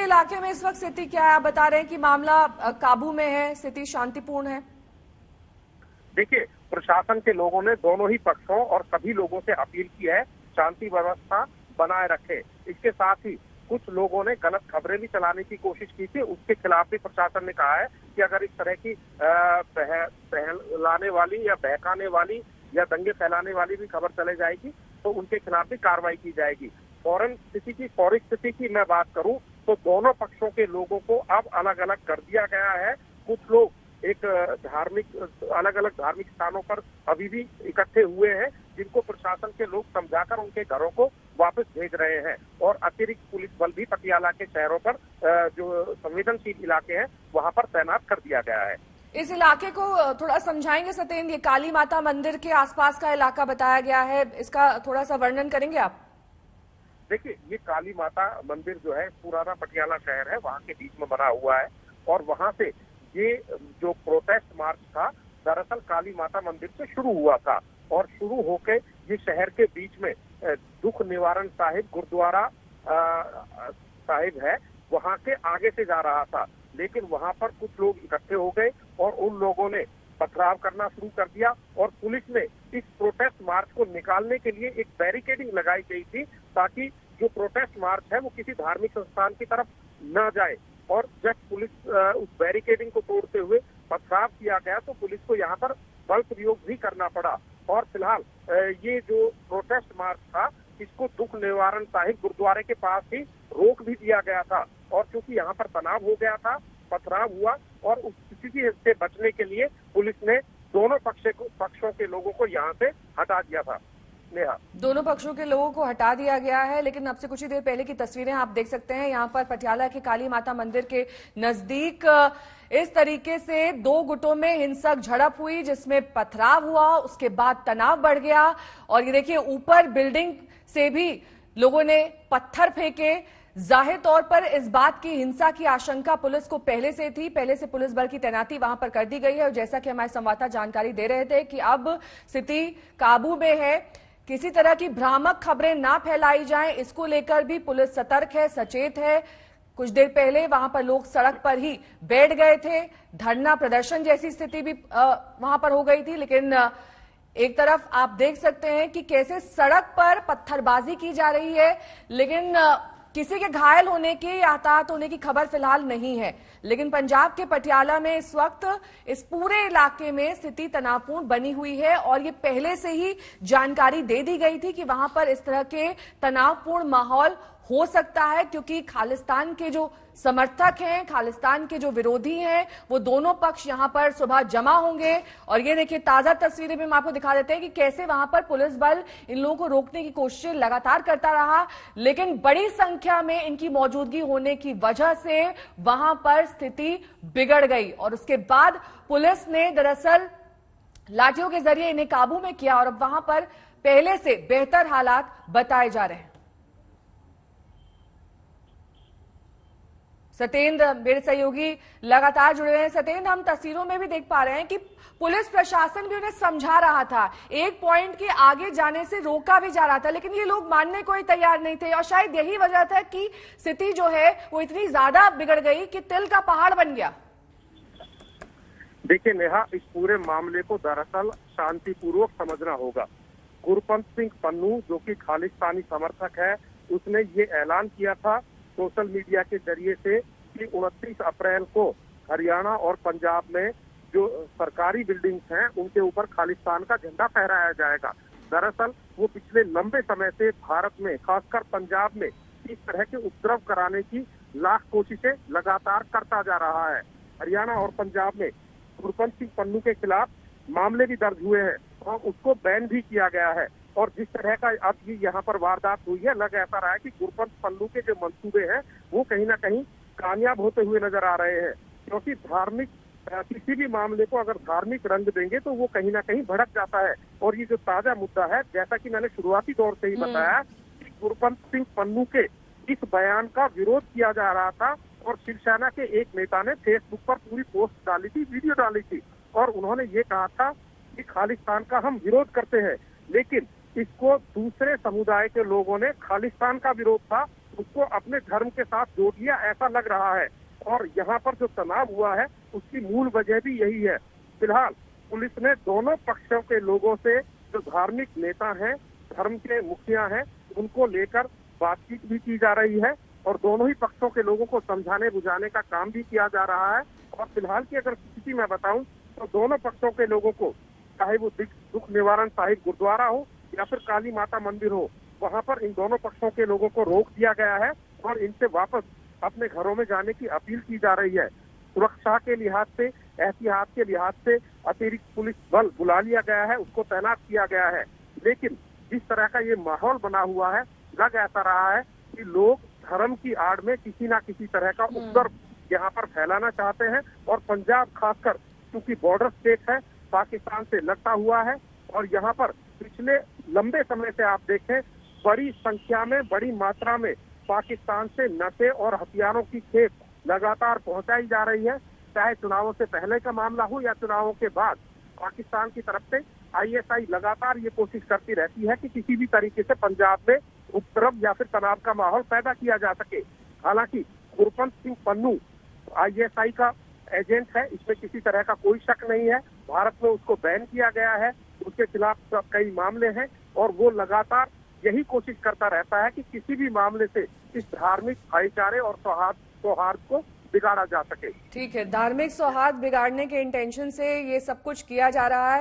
इलाके में इस वक्त स्थिति क्या है? आप बता रहे हैं कि मामला काबू में है, स्थिति शांतिपूर्ण है। देखिए, प्रशासन के लोगों ने दोनों ही पक्षों और सभी लोगों से अपील की है शांति व्यवस्था बनाए रखे। इसके साथ ही कुछ लोगों ने गलत खबरें भी चलाने की कोशिश की थी, उसके खिलाफ भी प्रशासन ने कहा है कि अगर इस तरह की बहलाने वाली या बहकाने वाली या दंगे फैलाने वाली भी खबर चले जाएगी तो उनके खिलाफ भी कार्रवाई की जाएगी। फौरी स्थिति की मैं बात करूं तो दोनों पक्षों के लोगों को अब अलग अलग कर दिया गया है। कुछ लोग एक अलग अलग धार्मिक स्थानों पर अभी भी इकट्ठे हुए हैं, जिनको प्रशासन के लोग समझाकर उनके घरों को वापस भेज रहे हैं और अतिरिक्त पुलिस बल भी पटियाला के शहरों पर जो संवेदनशील इलाके हैं वहां पर तैनात कर दिया गया है। इस इलाके को थोड़ा समझाएंगे सत्येंद्र? ये काली माता मंदिर के आसपास का इलाका बताया गया है, इसका थोड़ा सा वर्णन करेंगे आप? देखिए, ये काली माता मंदिर जो है पुराना पटियाला शहर है, वहाँ के बीच में बना हुआ है और वहाँ से ये जो प्रोटेस्ट मार्च था दरअसल काली माता मंदिर से शुरू हुआ था और शुरू होके ये शहर के बीच में दुख निवारण साहिब गुरुद्वारा साहिब है, वहाँ के आगे से जा रहा था। लेकिन वहाँ पर कुछ लोग इकट्ठे हो गए और उन लोगों ने पथराव करना शुरू कर दिया और पुलिस ने इस प्रोटेस्ट मार्च को निकालने के लिए एक बैरिकेडिंग लगाई गई थी ताकि जो प्रोटेस्ट मार्च है वो किसी धार्मिक संस्थान की तरफ न जाए। और जब पुलिस उस बैरिकेडिंग को तोड़ते हुए पथराव किया गया तो पुलिस को यहाँ पर बल प्रयोग भी करना पड़ा और फिलहाल ये जो प्रोटेस्ट मार्च था इसको दुख निवारण साहिब गुरुद्वारे के पास ही रोक भी दिया गया था और क्योंकि यहाँ पर तनाव हो गया था, पथराव हुआ और उस स्थिति से बचने के लिए पुलिस ने दोनों पक्षों के लोगों को यहाँ से हटा दिया था। नेहा, दोनों पक्षों के लोगों को हटा दिया गया है, लेकिन अब से कुछ ही देर पहले की तस्वीरें आप देख सकते हैं। यहाँ पर पटियाला के काली माता मंदिर के नजदीक इस तरीके से दो गुटों में हिंसक झड़प हुई जिसमें पथराव हुआ, उसके बाद तनाव बढ़ गया और ये देखिए ऊपर बिल्डिंग से भी लोगों ने पत्थर फेंके। जाहिर तौर पर इस बात की हिंसा की आशंका पुलिस को पहले से थी, पहले से पुलिस बल की तैनाती वहां पर कर दी गई है और जैसा कि हमारे संवाददाता जानकारी दे रहे थे कि अब स्थिति काबू में है। किसी तरह की भ्रामक खबरें ना फैलाई जाएं, इसको लेकर भी पुलिस सतर्क है, सचेत है। कुछ देर पहले वहां पर लोग सड़क पर ही बैठ गए थे, धरना प्रदर्शन जैसी स्थिति भी वहां पर हो गई थी। लेकिन एक तरफ आप देख सकते हैं कि कैसे सड़क पर पत्थरबाजी की जा रही है, लेकिन किसी के घायल होने की या हताहत होने की खबर फिलहाल नहीं है। लेकिन पंजाब के पटियाला में इस वक्त इस पूरे इलाके में स्थिति तनावपूर्ण बनी हुई है और ये पहले से ही जानकारी दे दी गई थी कि वहां पर इस तरह के तनावपूर्ण माहौल हो सकता है क्योंकि खालिस्तान के जो समर्थक हैं, खालिस्तान के जो विरोधी हैं, वो दोनों पक्ष यहां पर सुबह जमा होंगे। और ये देखिए ताजा तस्वीरें भी हम आपको दिखा देते हैं कि कैसे वहां पर पुलिस बल इन लोगों को रोकने की कोशिशें लगातार करता रहा, लेकिन बड़ी संख्या में इनकी मौजूदगी होने की वजह से वहां पर स्थिति बिगड़ गई और उसके बाद पुलिस ने दरअसल लाठियों के जरिए इन्हें काबू में किया और अब वहां पर पहले से बेहतर हालात बताए जा रहे हैं। सत्येंद्र मेरे सहयोगी लगातार जुड़े हुए हैं। सत्येंद्र, हम तस्वीरों में भी देख पा रहे हैं कि पुलिस प्रशासन भी उन्हें समझा रहा था, एक पॉइंट के आगे जाने से रोका भी जा रहा था, लेकिन ये लोग मानने को ही तैयार नहीं थे और शायद यही वजह था कि स्थिति जो है वो इतनी ज्यादा बिगड़ गई कि तिल का पहाड़ बन गया। देखिए नेहा, इस पूरे मामले को दरअसल शांतिपूर्वक समझना होगा। गुरपंत सिंह पन्नू जो कि खालिस्तानी समर्थक है, उसने ये ऐलान किया था सोशल मीडिया के जरिए से कि 29 अप्रैल को हरियाणा और पंजाब में जो सरकारी बिल्डिंग्स हैं उनके ऊपर खालिस्तान का झंडा फहराया जाएगा। दरअसल वो पिछले लंबे समय से भारत में खासकर पंजाब में इस तरह के उपद्रव कराने की लाख कोशिशें लगातार करता जा रहा है। हरियाणा और पंजाब में गुरपंत सिंह पन्नू के खिलाफ मामले भी दर्ज हुए हैं और उसको बैन भी किया गया है। और जिस तरह का अब ये यहाँ पर वारदात हुई है, लग ऐसा रहा है कि गुरपंत पन्नू के जो मंसूबे हैं वो कहीं ना कहीं कामयाब होते हुए नजर आ रहे हैं, क्योंकि धार्मिक किसी भी मामले को अगर धार्मिक रंग देंगे तो वो कहीं ना कहीं भड़क जाता है। और ये जो ताजा मुद्दा है, जैसा कि मैंने शुरुआती दौर से ही बताया कि गुरपंत सिंह पन्नू के इस बयान का विरोध किया जा रहा था और शिवसेना के एक नेता ने फेसबुक पर पूरी पोस्ट डाली थी, वीडियो डाली थी और उन्होंने ये कहा था कि खालिस्तान का हम विरोध करते हैं। लेकिन इसको दूसरे समुदाय के लोगों ने खालिस्तान का विरोध था उसको अपने धर्म के साथ जोड़ लिया, ऐसा लग रहा है। और यहाँ पर जो तनाव हुआ है उसकी मूल वजह भी यही है। फिलहाल पुलिस ने दोनों पक्षों के लोगों से, जो धार्मिक नेता हैं, धर्म के मुखिया हैं, उनको लेकर बातचीत भी की जा रही है और दोनों ही पक्षों के लोगों को समझाने बुझाने का काम भी किया जा रहा है। और फिलहाल की अगर स्थिति मैं बताऊं तो दोनों पक्षों के लोगों को, चाहे वो दुख निवारण साहिब गुरुद्वारा हो या फिर काली माता मंदिर हो, वहां पर इन दोनों पक्षों के लोगों को रोक दिया गया है और इनसे वापस अपने घरों में जाने की अपील की जा रही है। सुरक्षा के लिहाज से, एहतियात के लिहाज से अतिरिक्त पुलिस बल बुला लिया गया है, उसको तैनात किया गया है। लेकिन जिस तरह का ये माहौल बना हुआ है, लग ऐसा रहा है कि लोग धर्म की आड़ में किसी ना किसी तरह का उपद्रव यहाँ पर फैलाना चाहते हैं। और पंजाब खासकर क्योंकि बॉर्डर स्टेट है, पाकिस्तान से लगता हुआ है और यहाँ पर पिछले लंबे समय से आप देखें बड़ी संख्या में, बड़ी मात्रा में पाकिस्तान से नशे और हथियारों की खेप लगातार पहुंचाई जा रही है। चाहे चुनावों से पहले का मामला हो या चुनावों के बाद, पाकिस्तान की तरफ से आईएसआई लगातार ये कोशिश करती रहती है कि किसी भी तरीके से पंजाब में उपद्रव या फिर तनाव का माहौल पैदा किया जा सके। हालांकि गुरपंत सिंह पन्नू आईएसआई का एजेंट है, इसमें किसी तरह का कोई शक नहीं है। भारत में उसको बैन किया गया है, उसके खिलाफ कई मामले हैं और वो लगातार यही कोशिश करता रहता है कि किसी भी मामले से इस धार्मिक भाईचारे और सौहार्द को बिगाड़ा जा सके। ठीक है, धार्मिक सौहार्द बिगाड़ने के इंटेंशन से ये सब कुछ किया जा रहा है।